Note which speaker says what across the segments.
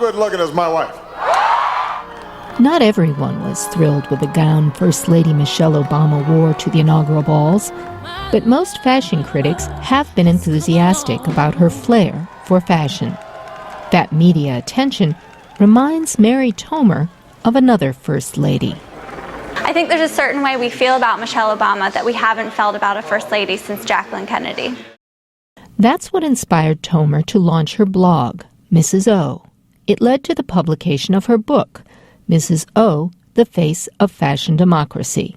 Speaker 1: good looking as my wife.
Speaker 2: Not everyone was thrilled with the gown First Lady Michelle Obama wore to the inaugural balls, but most fashion critics have been enthusiastic about her flair for fashion. That media attention reminds Mary Tomer of another First Lady.
Speaker 3: I think there's a certain way we feel about Michelle Obama that we haven't felt about a First Lady since Jacqueline Kennedy.
Speaker 2: That's what inspired Tomer to launch her blog, Mrs. O. It led to the publication of her book, Mrs. O, The Face of Fashion Democracy.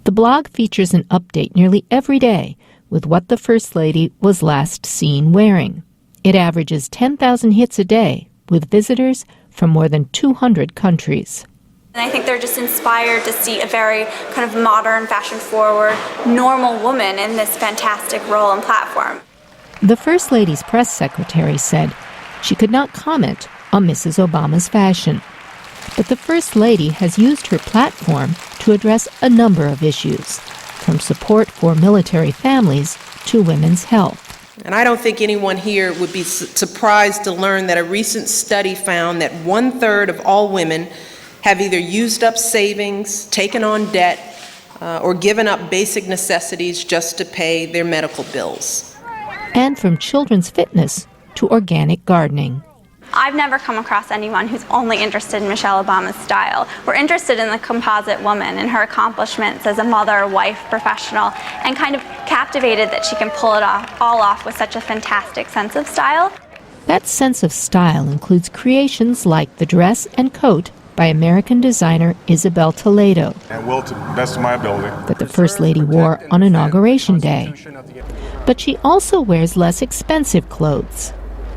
Speaker 2: The blog features an update nearly every day with what the First Lady was last seen wearing. It averages 10,000 hits a day, with visitors from more than 200 countries.
Speaker 3: And I think they're just inspired to see a very kind of modern, fashion-forward, normal woman in this fantastic role and platform.
Speaker 2: The First Lady's press secretary said she could not comment on Mrs. Obama's fashion. But the First Lady has used her platform to address a number of issues, from support for military families to women's health.
Speaker 4: And I don't think anyone here would be surprised to learn that a recent study found that 1/3 of all women have either used up savings, taken on debt, or given up basic necessities just to pay their medical bills.
Speaker 2: And from children's fitness to organic gardening.
Speaker 3: I've never come across anyone who's only interested in Michelle Obama's style. We're interested in the composite woman and her accomplishments as a mother, wife, professional, and kind of captivated that she can pull it all off with such a fantastic sense of style.
Speaker 2: That sense of style includes creations like the dress and coat by American designer Isabel Toledo,
Speaker 1: And will, to the best of my ability,
Speaker 2: that the First Lady wore on Inauguration Day. But she also wears less expensive clothes.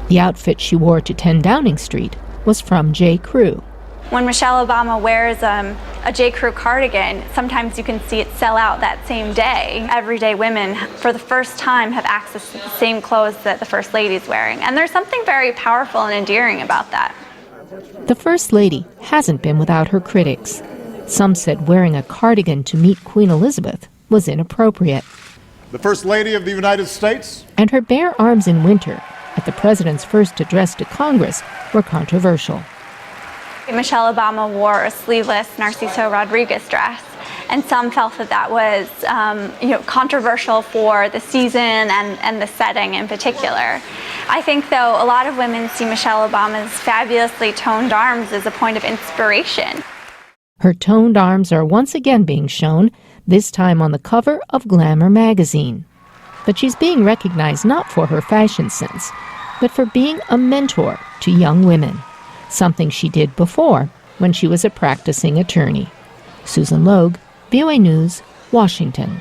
Speaker 2: The outfit she wore to 10 Downing Street was from J. Crew.
Speaker 3: When Michelle Obama wears a J. Crew cardigan, sometimes you can see it sell out that same day. Everyday women, for the first time, have access to the same clothes that the First Lady's wearing. And there's something very powerful and endearing about that.
Speaker 2: The First Lady hasn't been without her critics. Some said wearing a cardigan to meet Queen Elizabeth was inappropriate.
Speaker 1: the First Lady of the United States.
Speaker 2: And her bare arms in winter at the president's first address to Congress were controversial.
Speaker 3: Michelle Obama wore a sleeveless Narciso Rodriguez dress, and some felt that that was controversial for the season and the setting in particular. I think, though, a lot of women see Michelle Obama's fabulously toned arms as a point of inspiration.
Speaker 2: Her toned arms are once again being shown, this time on the cover of Glamour magazine. But she's being recognized not for her fashion sense, but for being a mentor to young women, something she did before when she was a practicing attorney. Susan Logue, VOA News, Washington.